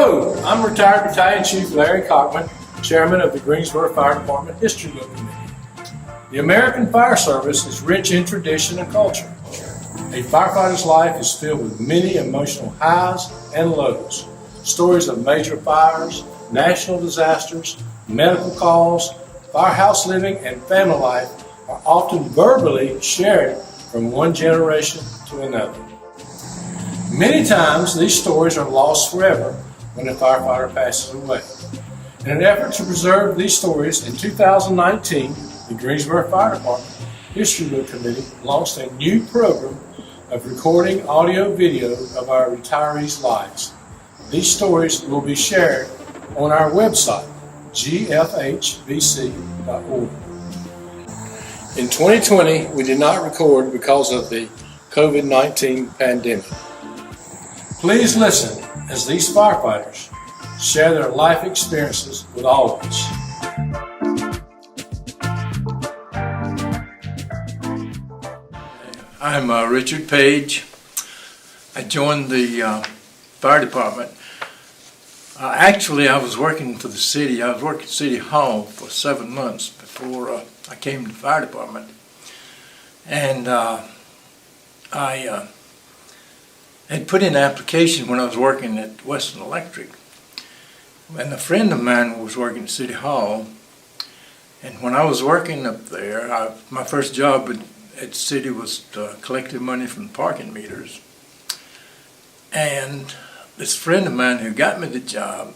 Hello, I'm retired Battalion Chief Larry Cockman, Chairman of the Greensboro Fire Department History Book Committee. The American Fire Service is rich in tradition and culture. A firefighter's life is filled with many emotional highs and lows. Stories of major fires, national disasters, medical calls, firehouse living, and family life are often verbally shared from one generation to another. Many times, these stories are lost forever when a firefighter passes away. In an effort to preserve these stories, in 2019, the Greensboro Fire Department History Book Committee launched a new program of recording audio-video of our retirees' lives. These stories will be shared on our website, gfhbc.org. In 2020, we did not record because of the COVID-19 pandemic. Please listen as these firefighters share their life experiences with all of us. I'm Richard Page. I joined the fire department. Actually, I was working for the city. I was working at City Hall for 7 months before I came to the fire department. And I had put in an application when I was working at Western Electric. And a friend of mine was working at City Hall. And when I was working up there, my first job at City was collecting money from parking meters. And this friend of mine who got me the job,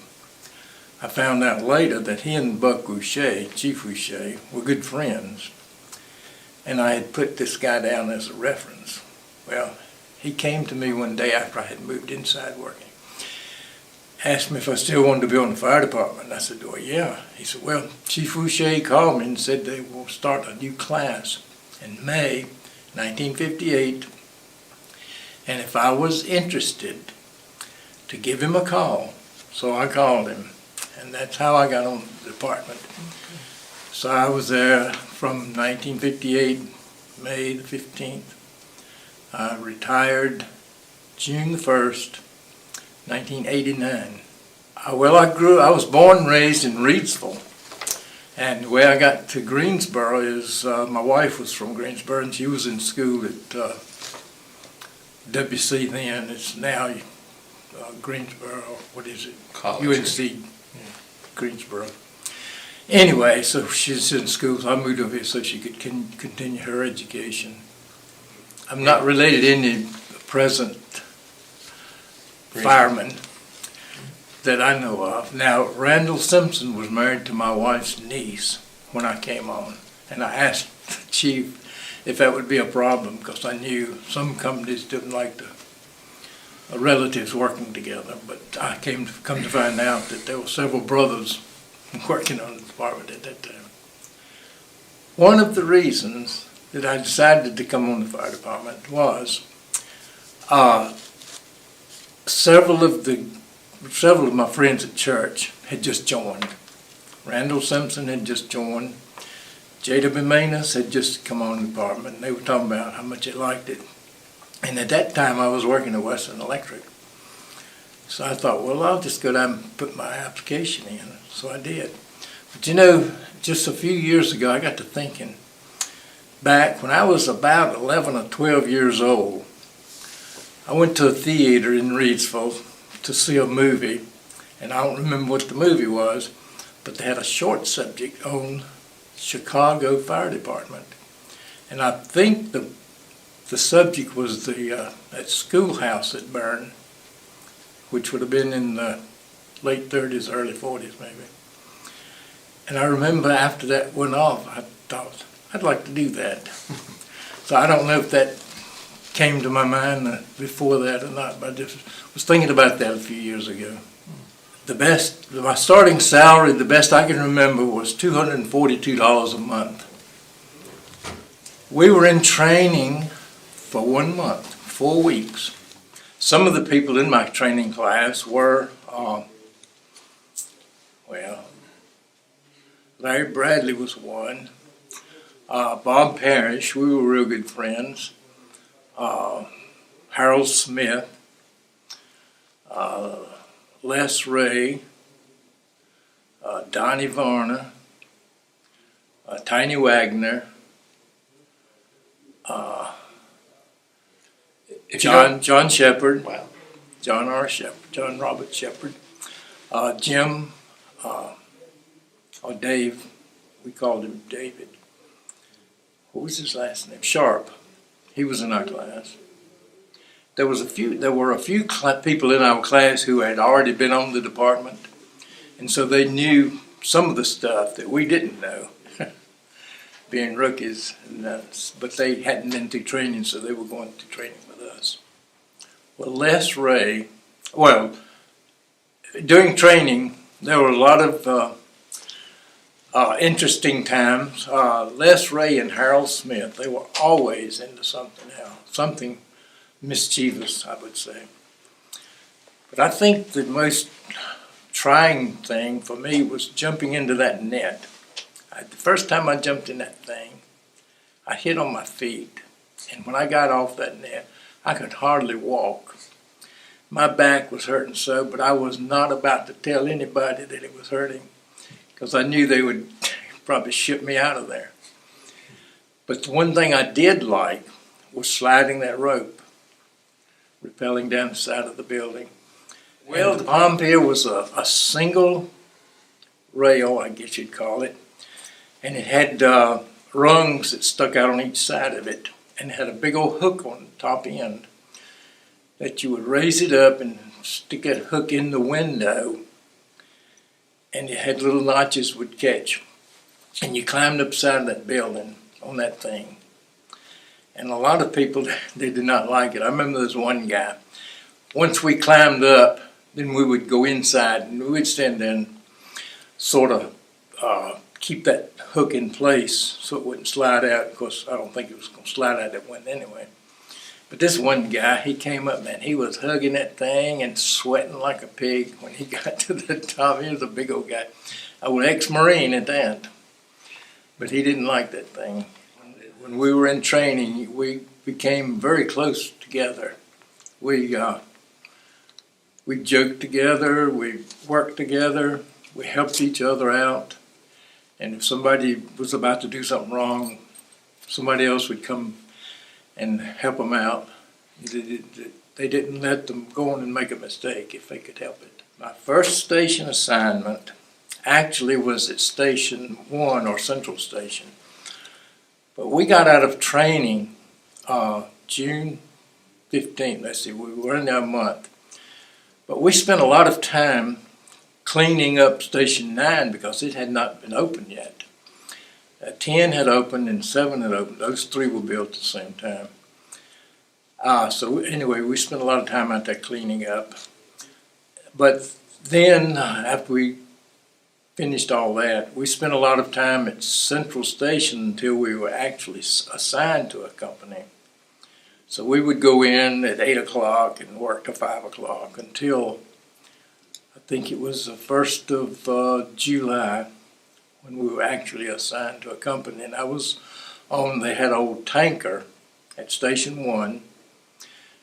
I found out later that he and Buck Rouchet, Chief Rouchet, were good friends. And I had put this guy down as a reference. Well, he came to me one day after I had moved inside working, asked me if I still wanted to be on the fire department. I said, well, yeah. He said, well, Chief Rouchet called me and said they will start a new class in May 1958, and if I was interested, to give him a call. So I called him, and that's how I got on the department. So I was there from 1958, May the 15th. I retired June the 1st, 1989. I was born and raised in Reidsville. And the way I got to Greensboro is my wife was from Greensboro, and she was in school at WC then. It's now Greensboro, what is it? College. UNC Greensboro. Anyway, so she's in school, so I moved over here so she could continue her education. I'm not related to any present firemen that I know of. Now, Randall Simpson was married to my wife's niece when I came on, and I asked the chief if that would be a problem because I knew some companies didn't like the relatives working together, but I come to find out that there were several brothers working on the department at that time. One of the reasons that I decided to come on the fire department was several of my friends at church had just joined. Randall Simpson had just joined. J.W. Manus had just come on the department, and they were talking about how much they liked it. And at that time, I was working at Western Electric. So I thought, well, I'll just go down and put my application in. So I did. But you know, just a few years ago, I got to thinking, back when I was about 11 or 12 years old, I went to a theater in Reidsville to see a movie, and I don't remember what the movie was, but they had a short subject on Chicago Fire Department. And I think the subject was that schoolhouse that burned, which would have been in the late 30s, early 40s maybe. And I remember after that went off, I thought, I'd like to do that. So I don't know if that came to my mind before that or not, but I just was thinking about that a few years ago. My starting salary, the best I can remember, was $242 a month. We were in training for 1 month, 4 weeks. Some of the people in my training class were, Larry Bradley was one, Bob Parrish, we were real good friends, Harold Smith, Les Ray, Donnie Varner, Tiny Wagner, John Shepard, Wow. John R. Shepard, John Robert Shepard, Jim, or Dave, we called him David. What was his last name? Sharp. He was in our class. There were a few people in our class who had already been on the department, and so they knew some of the stuff that we didn't know, being rookies. But they hadn't been through training, so they were going through training with us. Well, Les Ray, during training, there were a lot of interesting times. Les Ray and Harold Smith, they were always into something else, something mischievous, I would say. But I think the most trying thing for me was jumping into that net. The first time I jumped in that thing, I hit on my feet, and when I got off that net, I could hardly walk. My back was hurting so, but I was not about to tell anybody that it was hurting, because I knew they would probably ship me out of there. But the one thing I did like was sliding that rope, rappelling down the side of the building. Well, the palm pier was a single rail, I guess you'd call it, and it had rungs that stuck out on each side of it, and it had a big old hook on the top end that you would raise it up and stick that hook in the window, and it had little notches would catch. And you climbed up the side of that building on that thing. And a lot of people, they did not like it. I remember there was one guy, once we climbed up, then we would go inside and we would stand there and sort of keep that hook in place so it wouldn't slide out. Of course, I don't think it was going to slide out that way anyway. But this one guy, he came up, man, he was hugging that thing and sweating like a pig when he got to the top. He was a big old guy. I was ex-Marine at that, but he didn't like that thing. When we were in training, we became very close together. We joked together, we worked together, we helped each other out. And if somebody was about to do something wrong, somebody else would come and help them out. They didn't let them go on and make a mistake if they could help it. My first station assignment actually was at Station 1 or Central Station. But we got out of training June 15th. Let's see, we were in there a month. But we spent a lot of time cleaning up Station 9 because it had not been opened yet. 10 had opened and 7 had opened. Those three were built at the same time. So anyway, we spent a lot of time out there cleaning up. But then, after we finished all that, we spent a lot of time at Central Station until we were actually assigned to a company. So we would go in at 8 o'clock and work till 5 o'clock until, I think it was the 1st of July, when we were actually assigned to a company. And I was they had an old tanker at Station 1,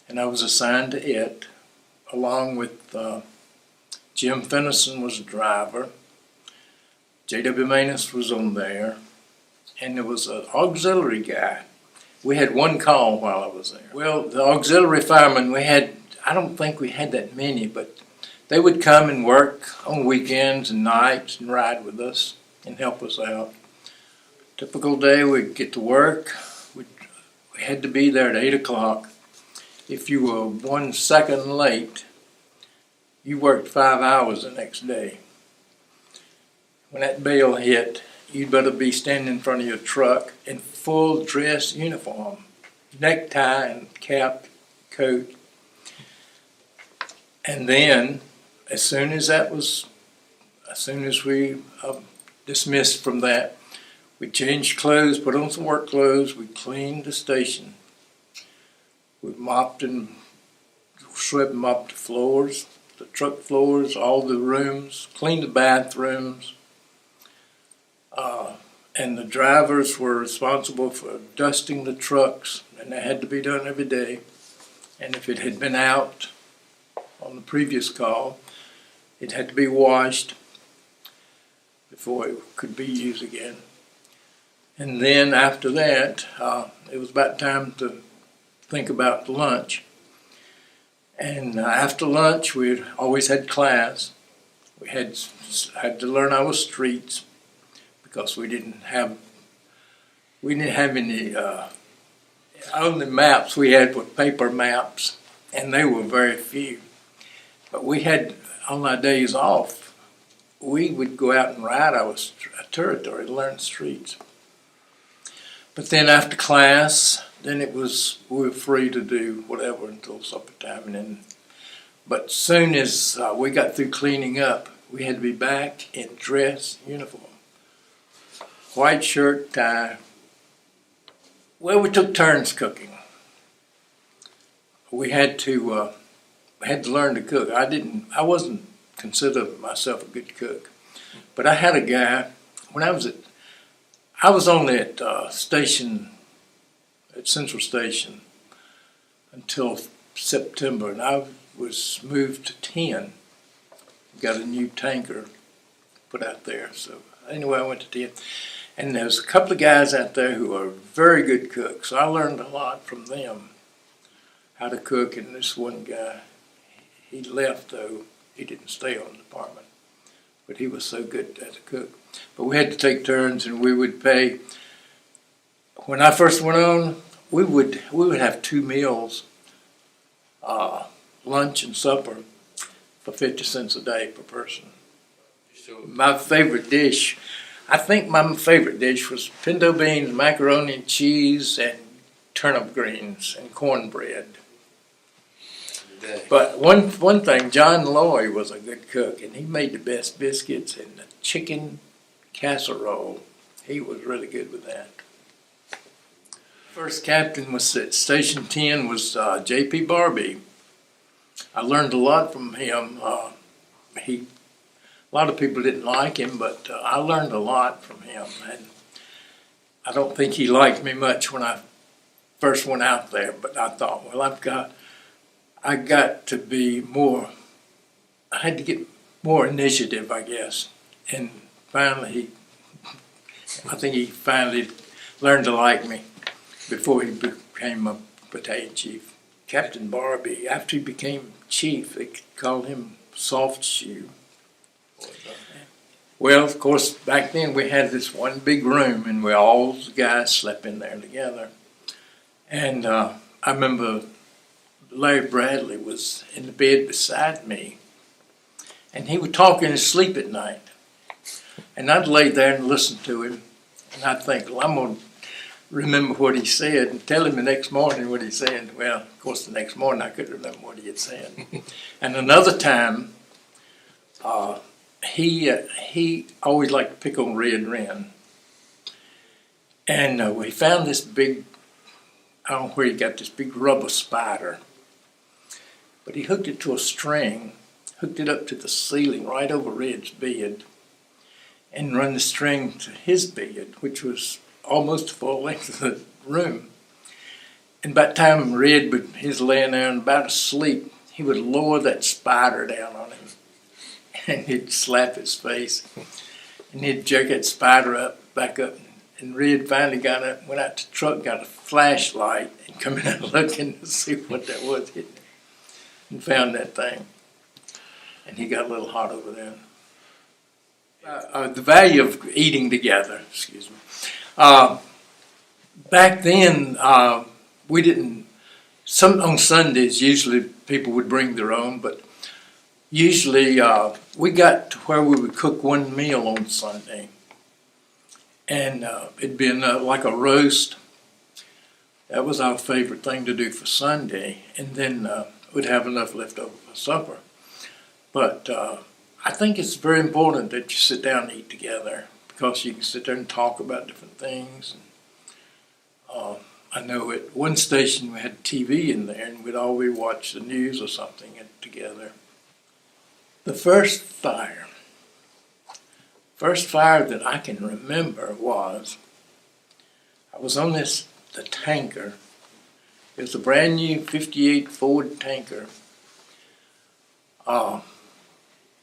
and I was assigned to it, along with Jim Fennison was the driver, J.W. Manus was on there, and there was an auxiliary guy. We had one call while I was there. Well, the auxiliary firemen, I don't think we had that many, but they would come and work on weekends and nights and ride with us and help us out. Typical day, we'd get to work. We had to be there at 8 o'clock. If you were 1 second late, you worked 5 hours the next day. When that bell hit, you'd better be standing in front of your truck in full dress uniform, necktie and cap, coat. And then, as soon as we dismissed from that, we changed clothes, put on some work clothes, we cleaned the station. We mopped and swept and mopped the floors, the truck floors, all the rooms, cleaned the bathrooms. And the drivers were responsible for dusting the trucks, and that had to be done every day. And if it had been out on the previous call, It had to be washed before it could be used again. And then after that, it was about time to think about lunch. And after lunch, we always had class. We had to learn our streets because we didn't have any. Only maps we had were paper maps, and they were very few. But we had, on our days off, we would go out and ride our territory, learn streets. But then after class, then we were free to do whatever until supper time. But soon as we got through cleaning up, we had to be back in dress uniform. White shirt, tie. Well, we took turns cooking. We had to learn to cook. I wasn't considered myself a good cook, but I had a guy when I was only at Central Station until September, and I was moved to 10. Got a new tanker put out there. So anyway, I went to 10. And there's a couple of guys out there who are very good cooks. So I learned a lot from them, how to cook. And this one guy, he left though. He didn't stay on the department. But he was so good as a cook. But we had to take turns, and we would pay. When I first went on, we would have 2 meals, lunch and supper, for 50 cents a day per person. My favorite dish, I think my favorite dish was pinto beans, macaroni and cheese, and turnip greens and cornbread. But one thing, John Loy was a good cook, and he made the best biscuits and the chicken casserole. He was really good with that. First captain was at Station 10 was J.P. Barbie. I learned a lot from him. A lot of people didn't like him, but I learned a lot from him. And I don't think he liked me much when I first went out there, but I thought, well, I got to be more, I had to get more initiative, I guess. And finally, I think he finally learned to like me before he became a battalion chief. Captain Barbie, after he became chief, they called him Soft Shoe. Well, of course, back then we had this one big room, and all the guys slept in there together. And I remember Larry Bradley was in the bed beside me, and he would talk in his sleep at night. And I'd lay there and listen to him, and I'd think, well, I'm going to remember what he said and tell him the next morning what he said. Well, of course, the next morning I couldn't remember what he had said. And another time, he always liked to pick on Red Wren. And we found this big, I don't know where he got this big rubber spider, but he hooked it to a string, hooked it up to the ceiling right over Red's bed, and run the string to his bed, which was almost the full length of the room. And by the time Red he's laying there and about asleep, he would lower that spider down on him, and he'd slap his face, and he'd jerk that spider back up. And Red finally got up, went out to the truck, got a flashlight, and come in and looking to see what that was, and found that thing. And he got a little hot over there. The value of eating together, excuse me. Back then, we didn't, on Sundays, usually people would bring their own, but usually we got to where we would cook one meal on Sunday. And it'd be like a roast. That was our favorite thing to do for Sunday. And then we'd have enough left over for supper. But I think it's very important that you sit down and eat together, because you can sit there and talk about different things. I know at one station we had TV in there, and we'd always watch the news or something together. The first fire that I can remember was, I was on the tanker. It was a brand new 58 Ford tanker.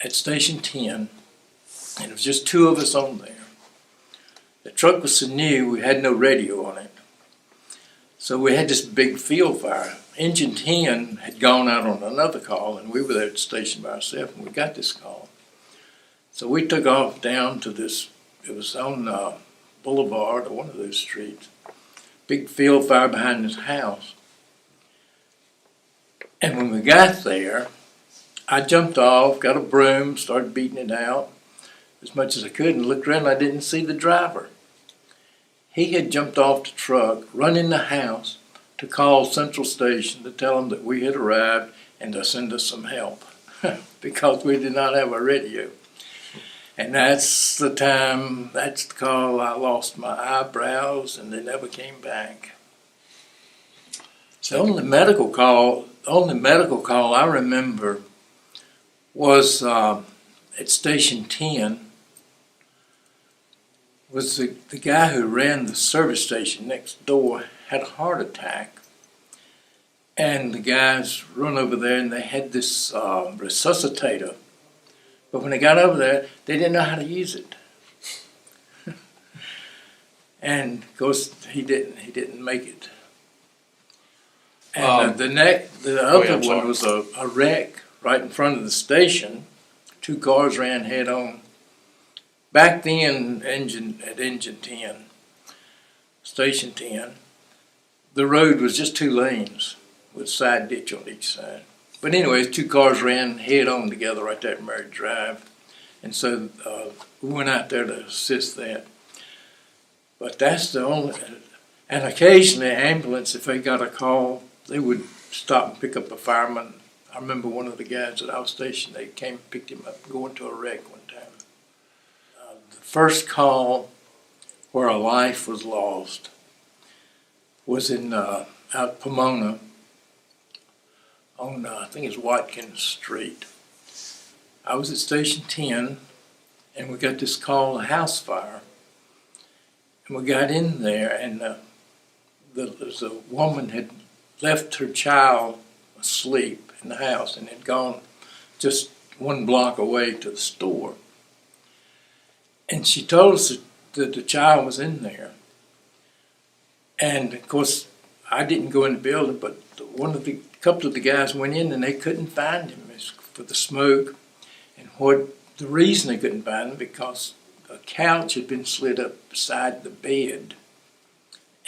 at Station 10, and it was just two of us on there. The truck was so new, we had no radio on it. So we had this big field fire. Engine 10 had gone out on another call, and we were there at the station by ourselves, and we got this call. So we took off down to this, it was on Boulevard or one of those streets. Big field fire behind his house. And when we got there, I jumped off, got a broom, started beating it out as much as I could, and looked around and I didn't see the driver. He had jumped off the truck, run in the house to call Central Station to tell them that we had arrived and to send us some help because we did not have a radio. And that's the call I lost my eyebrows and they never came back. The only medical call I remember was at Station 10, was the guy who ran the service station next door had a heart attack. And the guys run over there and they had this resuscitator. But when they got over there, they didn't know how to use it. And of course, he didn't make it. And the other one was a wreck right in front of the station. Two cars ran head on. Back then, Engine 10, Station 10, the road was just two lanes with a side ditch on each side. But anyways, two cars ran head on together right there at Murray Drive. And so we went out there to assist that. But that's the only, and occasionally ambulance, if they got a call, they would stop and pick up a fireman. I remember one of the guys at our station, they came and picked him up going to a wreck one time. The first call where a life was lost was in out Pomona on, I think it's Watkins Street. I was at Station 10 and we got this call, a house fire. And we got in there and there's a woman had left her child asleep in the house and had gone just one block away to the store. And she told us that the child was in there. And of course, I didn't go in the building, but a couple of the guys went in and they couldn't find him for the smoke. And the reason they couldn't find him because a couch had been slid up beside the bed,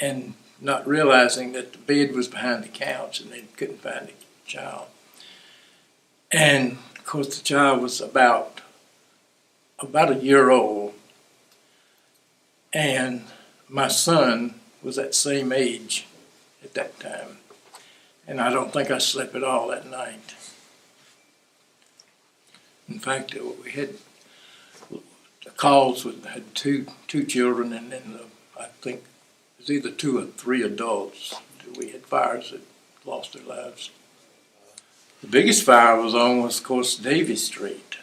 and not realizing that the bed was behind the couch, and they couldn't find the child. And of course, the child was about a year old, and my son was that same age at that time. And I don't think I slept at all that night. In fact, we had the calls had two children, and then I think it was either 2 or 3 adults. We had fires that lost their lives. The biggest fire I was on was, of course, Davie Street.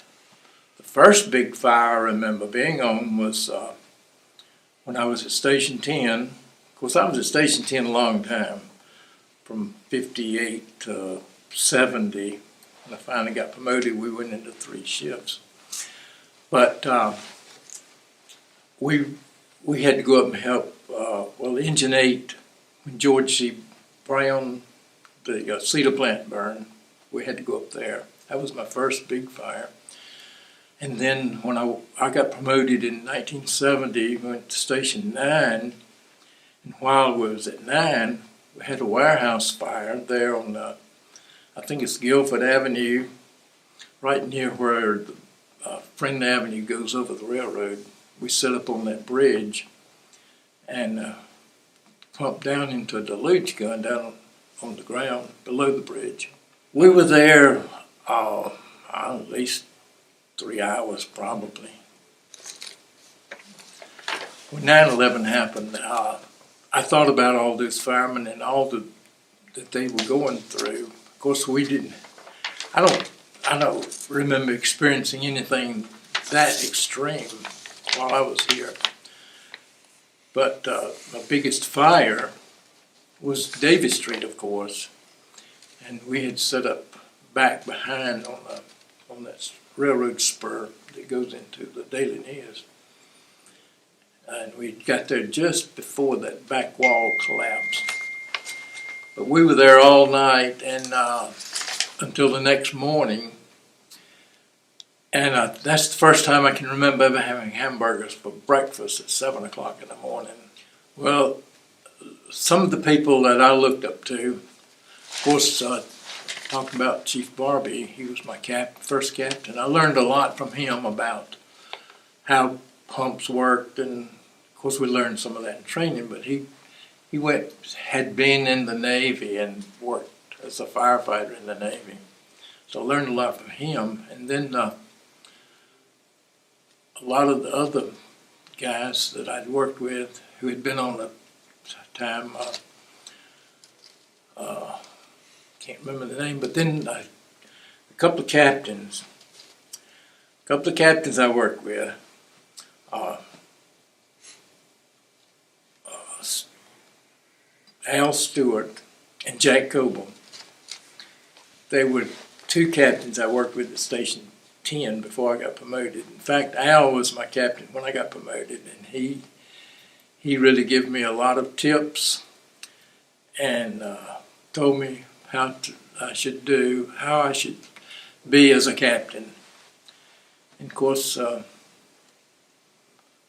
The first big fire I remember being on was when I was at Station 10. Of course, I was at Station 10 a long time, from 58 to 70. When I finally got promoted, we went into 3 shifts. But we had to go up and help, Engine 8, when George C. Brown, the cedar plant burned, we had to go up there. That was my first big fire. And then when I got promoted in 1970, we went to Station 9, and while we was at 9, we had a warehouse fire there on I think it's Guilford Avenue, right near where Friend Avenue goes over the railroad. We set up on that bridge and pumped down into a deluge gun down on the ground below the bridge. We were there at least 3 hours probably. When 9/11 happened, I thought about all those firemen and all that they were going through. Of course, I don't remember experiencing anything that extreme while I was here. But my biggest fire was Davie Street, of course, and we had set up back behind on railroad spur that goes into the Daily News. And we got there just before that back wall collapsed. But we were there all night and until the next morning. And that's the first time I can remember ever having hamburgers for breakfast at 7 o'clock in the morning. Well, some of the people that I looked up to, of course, talking about Chief Barbie, he was my first captain. I learned a lot from him about how pumps worked, and of course we learned some of that in training, but he had been in the Navy and worked as a firefighter in the Navy. So I learned a lot from him. And then a lot of the other guys that I'd worked with who had been on the time, can't remember the name, but then a couple of captains I worked with, Al Stewart and Jack Coble. They were two captains I worked with at Station 10 before I got promoted. In fact, Al was my captain when I got promoted, and he really gave me a lot of tips and told me how I should do, how I should be as a captain. And of course,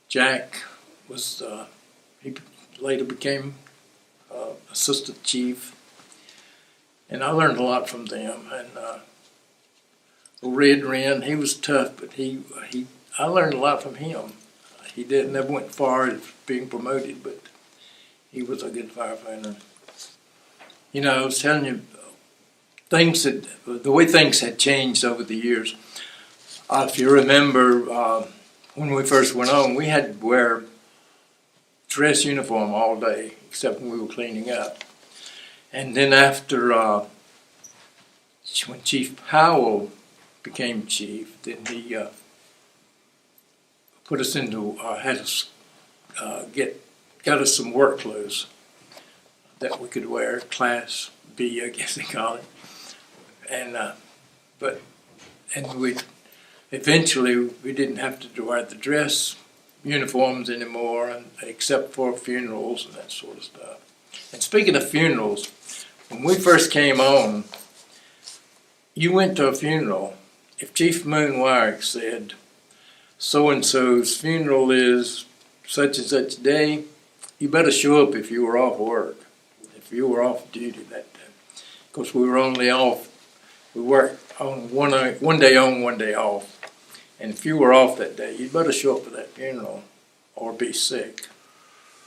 Jack was, he later became assistant chief, and I learned a lot from them. And Red Wren, he was tough, but I learned a lot from him. He never went far as being promoted, but he was a good firefighter. You know, I was telling you, the way things had changed over the years. If you remember, when we first went on, we had to wear dress uniform all day, except when we were cleaning up. And then after, when Chief Powell became chief, then he put us into, had us got us some work clothes that we could wear, Class B, I guess they call it. And we eventually we didn't have to wear the dress uniforms anymore, except for funerals and that sort of stuff. And speaking of funerals, when we first came on, you went to a funeral. If Chief Moon Wyrick said, so-and-so's funeral is such and such day, you better show up if you were off work, if you were off duty that day. Of course, we were only off, we worked on one day on, one day off. And if you were off that day, you'd better show up for that funeral or be sick.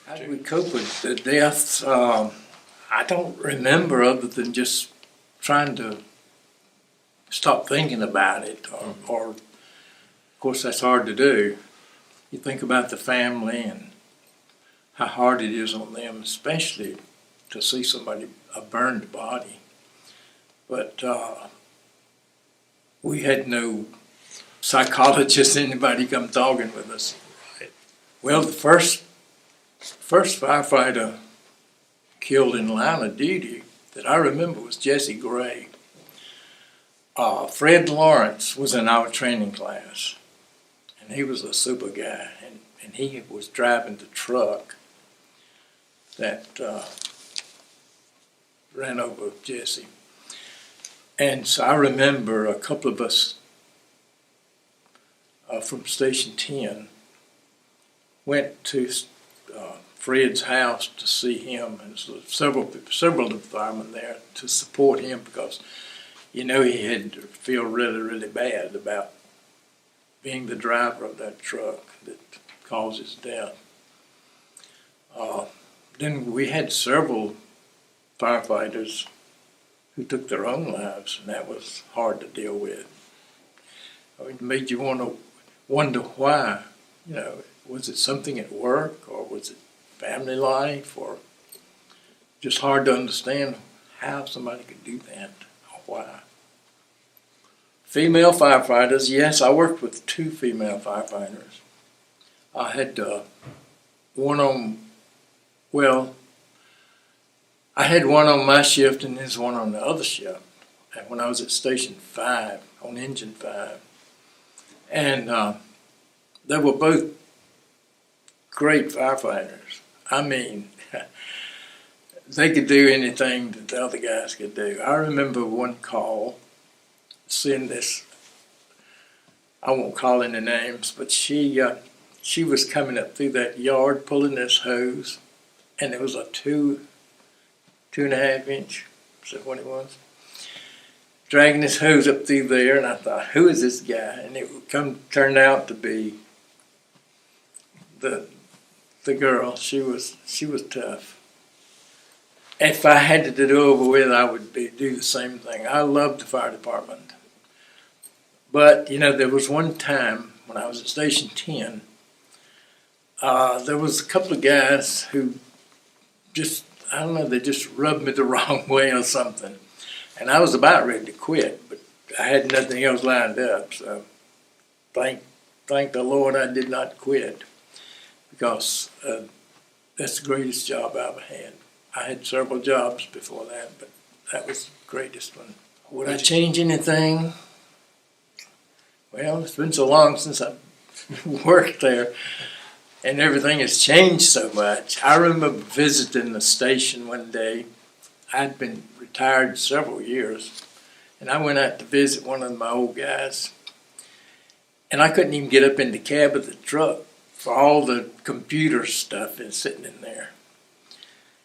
How did we cope with the deaths? I don't remember, other than just trying to stop thinking about it, or of course that's hard to do. You think about the family and how hard it is on them, especially to see somebody, a burned body. But we had no psychologist, anybody come talking with us. Right. Well, the first firefighter killed in line of duty that I remember was Jesse Gray. Fred Lawrence was in our training class, and he was a super guy, and he was driving the truck that ran over Jesse. And so I remember a couple of us from Station 10 went to Fred's house to see him, and several of the firemen there to support him, because you know he had to feel really, really bad about being the driver of that truck that caused his death. Then we had several firefighters who took their own lives, and that was hard to deal with. It made you want to wonder why. You know, was it something at work, or was it family life, or just hard to understand how somebody could do that, or why. Female firefighters, yes, I worked with 2 female firefighters. I had one on my shift, and there's one on the other shift. And when I was at Station 5, on Engine 5, And they were both great firefighters. I mean, they could do anything that the other guys could do. I remember one call, seeing this, I won't call any names, but she was coming up through that yard pulling this hose, and it was a 2.5 inch, is that what it was? Dragging this hose up through there, and I thought, who is this guy? And it turned out to be the girl. She was tough. If I had to do it over with, I would do the same thing. I loved the fire department. But, there was one time when I was at Station 10, there was a couple of guys who just, I don't know, they just rubbed me the wrong way or something. And I was about ready to quit, but I had nothing else lined up. So thank the Lord I did not quit, because that's the greatest job I ever had. I had several jobs before that, but that was the greatest one. Would I change anything? Well, it's been so long since I worked there, and everything has changed so much. I remember visiting the station one day. I'd been retired several years, and I went out to visit one of my old guys, and I couldn't even get up in the cab of the truck for all the computer stuff that's sitting in there.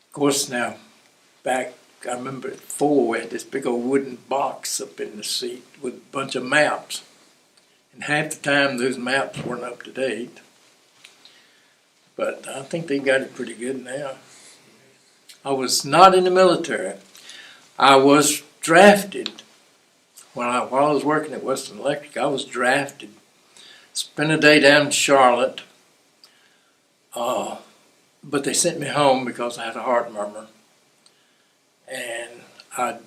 Of course, now, back, I remember at 4, we had this big old wooden box up in the seat with a bunch of maps, and half the time those maps weren't up to date. But I think they got it pretty good now. I was not in the military. I was drafted. While I was working at Western Electric, I was drafted. Spent a day down in Charlotte. But they sent me home because I had a heart murmur. And I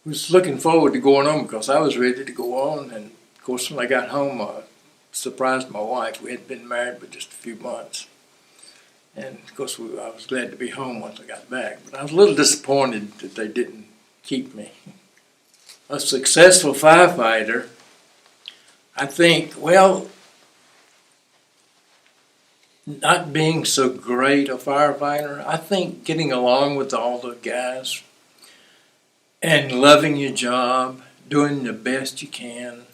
was looking forward to going home because I was ready to go on. And of course, when I got home, I surprised my wife. We had been married for just a few months. And of course, I was glad to be home once I got back. But I was a little disappointed that they didn't keep me. A successful firefighter, I think, well, not being so great a firefighter, I think getting along with all the guys and loving your job, doing the best you can,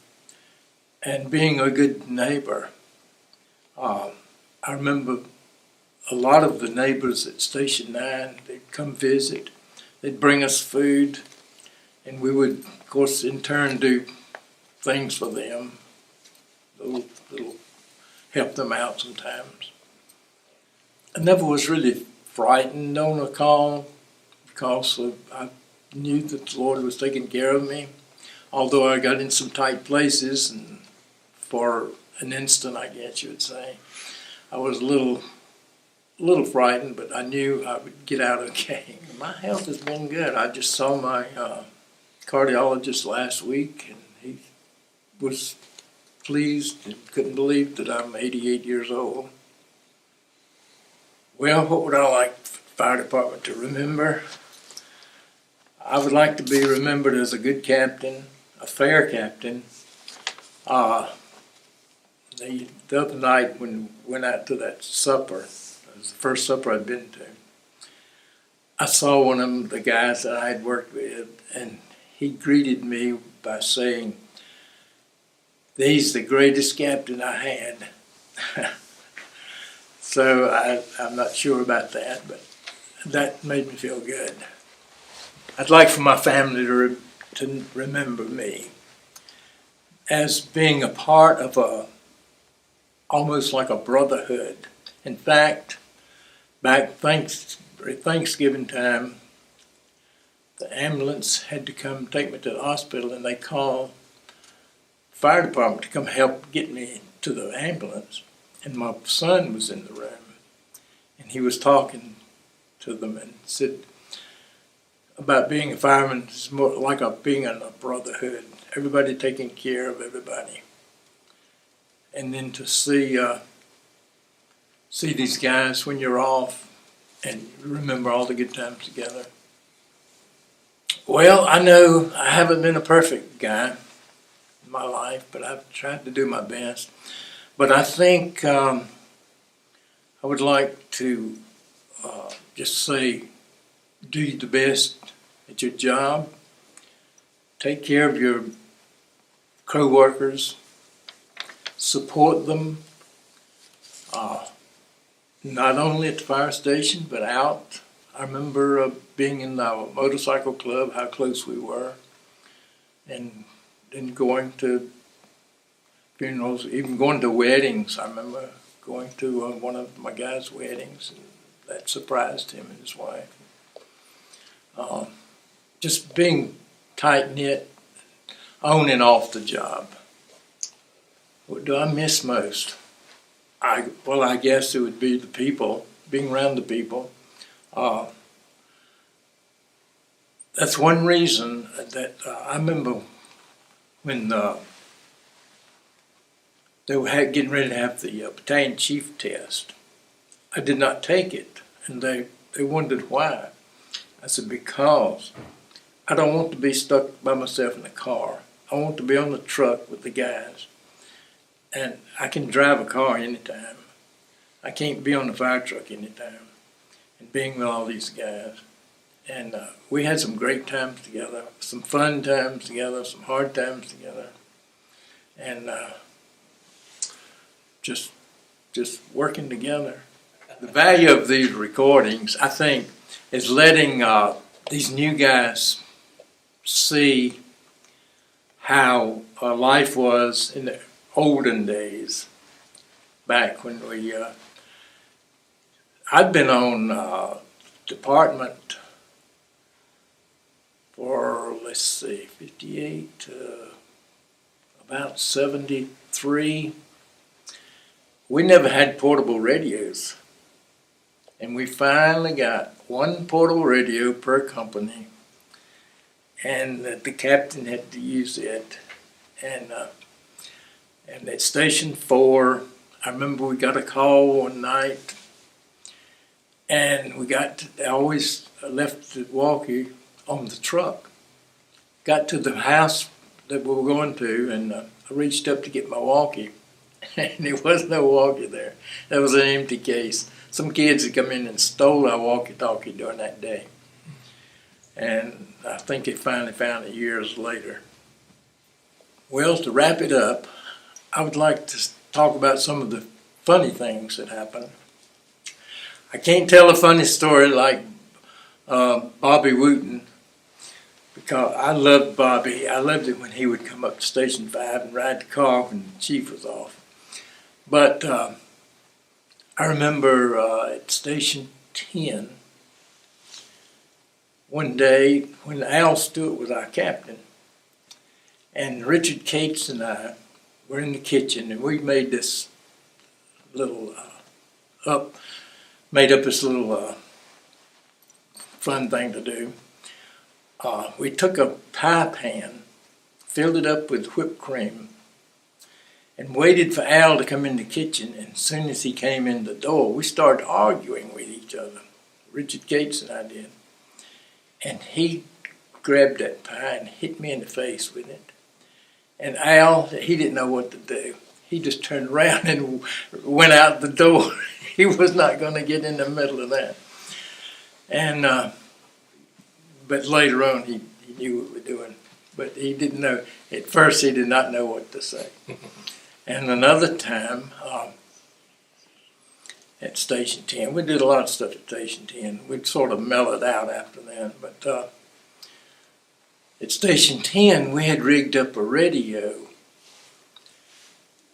and being a good neighbor. I remember a lot of the neighbors at Station 9, they'd come visit, they'd bring us food, and we would, of course, in turn do things for them, little help them out sometimes. I never was really frightened on a call because I knew that the Lord was taking care of me, although I got in some tight places, and for an instant, I guess you would say, I was a little frightened, but I knew I would get out okay. My health has been good. I just saw my cardiologist last week, and he was pleased and couldn't believe that I'm 88 years old. Well, what would I like the fire department to remember? I would like to be remembered as a good captain, a fair captain. The other night when we went out to that supper, it was the first supper I'd been to, I saw one of the guys that I had worked with, and he greeted me by saying, "He's the greatest captain I had." So I'm not sure about that, but that made me feel good. I'd like for my family to remember me as being a part of almost like a brotherhood. In fact, back Thanksgiving time, the ambulance had to come take me to the hospital, and they called the fire department to come help get me to the ambulance. And my son was in the room, and he was talking to them and said about being a fireman is more like being in a brotherhood. Everybody taking care of everybody. And then to see these guys when you're off and remember all the good times together. Well, I know I haven't been a perfect guy. my life, but I've tried to do my best. But I think I would like to just say, do the best at your job. Take care of your co-workers. Support them, not only at the fire station, but out. I remember being in our motorcycle club, how close we were, and then going to funerals, even going to weddings. I remember going to one of my guys' weddings, and that surprised him and his wife. Just being tight-knit, on and off the job. What do I miss most? I guess it would be the people, being around the people. That's one reason that I remember when they were getting ready to have the battalion chief test. I did not take it, and they wondered why. I said, because I don't want to be stuck by myself in the car. I want to be on the truck with the guys. And I can drive a car anytime. I can't be on the fire truck anytime. And being with all these guys. And we had some great times together, some fun times together, some hard times together. And just working together. The value of these recordings, I think, is letting these new guys see how life was in the olden days, back when I'd been on department for, 58 to about 73. We never had portable radios. And we finally got one portable radio per company, and the captain had to use it. And at Station 4, I remember we got a call one night, and I always left the walkie on the truck. Got to the house that we were going to, and I reached up to get my walkie, and there was no walkie there. There was an empty case. Some kids had come in and stole our walkie-talkie during that day. And I think they finally found it years later. Well, to wrap it up, I would like to talk about some of the funny things that happened. I can't tell a funny story like Bobby Wooten, because I loved Bobby. I loved it when he would come up to Station 5 and ride the car when the chief was off. But I remember at Station 10, one day when Al Stewart was our captain, and Richard Cates and I were in the kitchen, and we made this little made up this little fun thing to do. We took a pie pan, filled it up with whipped cream, and waited for Al to come in the kitchen. And as soon as he came in the door, we started arguing with each other. Richard Cates and I did. And he grabbed that pie and hit me in the face with it. And Al, he didn't know what to do. He just turned around and went out the door. He was not going to get in the middle of that. And but later on, he knew what we were doing. But he didn't know. At first, he did not know what to say. And another time, at Station 10, we did a lot of stuff at Station 10. We'd sort of mellowed out after that. But at Station 10, we had rigged up a radio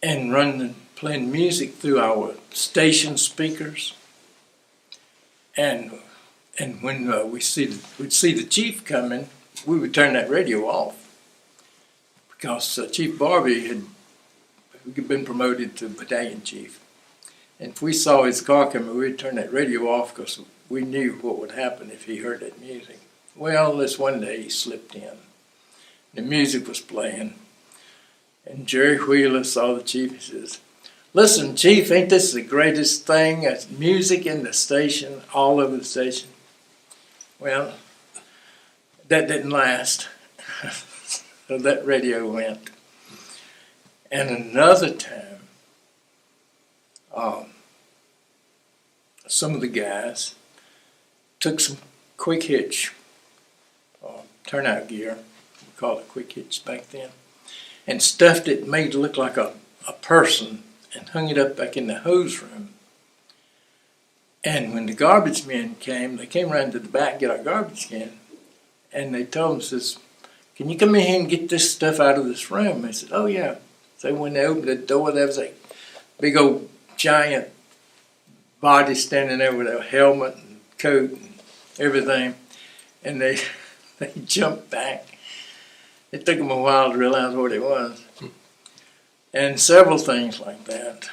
and playing music through our station speakers. And when we'd see the chief coming, we would turn that radio off, because Chief Barbie had been promoted to battalion chief. And if we saw his car coming, we'd turn that radio off, because we knew what would happen if he heard that music. Well, this one day he slipped in. The music was playing, and Jerry Wheeler saw the chief. He says, "Listen, Chief, ain't this the greatest thing? It's music in the station, all over the station." Well, that didn't last. So that radio went. And another time, some of the guys took some quick hitch, turnout gear, we called it quick hitch back then, and stuffed it, made it look like a person, and hung it up back in the hose room. And when the garbage men came, they came around to the back and get our garbage can, and they told them, says, "Can you come in here and get this stuff out of this room?" They said, "Oh yeah." So when they opened the door, there was a big old giant body standing there with a helmet and coat and everything, and they jumped back. It took them a while to realize what it was. And several things like that.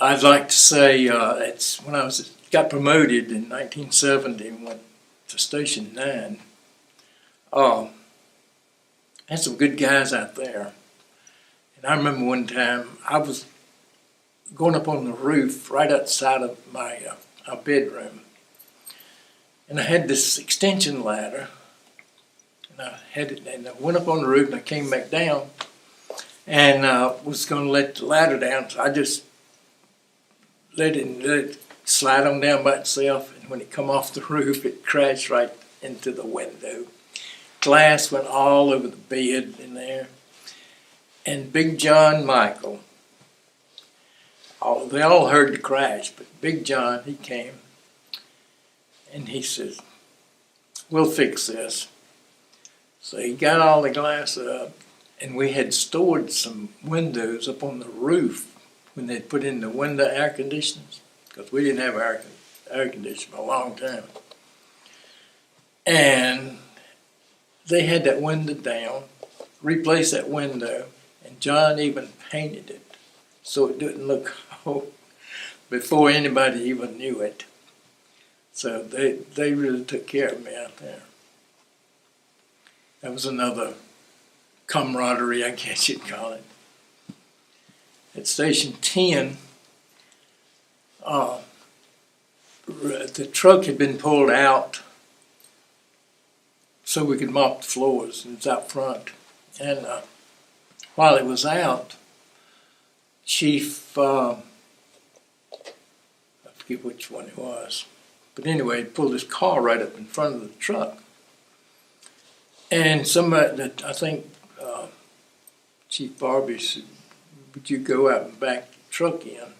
I'd like to say it's when I got promoted in 1970 and went to Station 9. Had some good guys out there. And I remember one time I was going up on the roof right outside of my our bedroom. And I had this extension ladder. And I had it, and I went up on the roof and I came back down and was going to let the ladder down. So I just let it slide on down by itself. And when it come off the roof, it crashed right into the window. Glass went all over the bed in there. And Big John Michael, they all heard the crash, but Big John, he came and he says, "We'll fix this." So he got all the glass up, and we had stored some windows up on the roof when they put in the window air conditioners, because we didn't have air conditioning for a long time. And they had that window down, replaced that window, and John even painted it so it didn't look old before anybody even knew it. So they really took care of me out there. That was another camaraderie, I guess you'd call it. At Station 10, the truck had been pulled out so we could mop the floors. It was out front. And while it was out, Chief, I forget which one it was, but anyway, he pulled his car right up in front of the truck. And somebody, I think Chief Barbie said, "Would you go out and back the truck in?"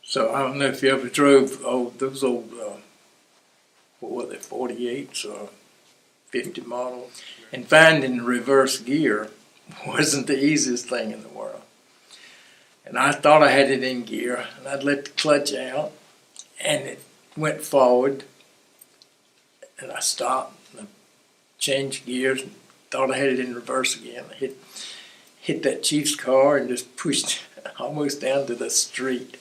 So I don't know if you ever drove those old, what were they, 48s or 50 models. And finding the reverse gear wasn't the easiest thing in the world. And I thought I had it in gear, and I'd let the clutch out, and it went forward, and I stopped, and I changed gears, and thought I had it in reverse again. I hit that Chief's car and just pushed almost down to the street.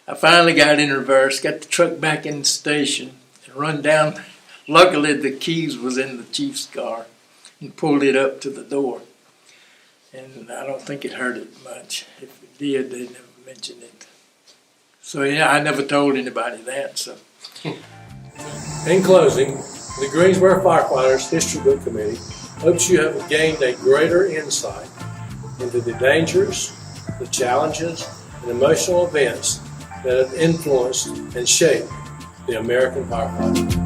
I finally got in reverse, got the truck back in the station, and run down. Luckily, the keys was in the Chief's car, and pulled it up to the door. And I don't think it hurt it much. If it did, they never mentioned it. So yeah, I never told anybody that. So, in closing, the Greensboro Firefighters History Book Committee hopes you have gained a greater insight into the dangers, the challenges, and emotional events that have influenced and shaped the American firefighter.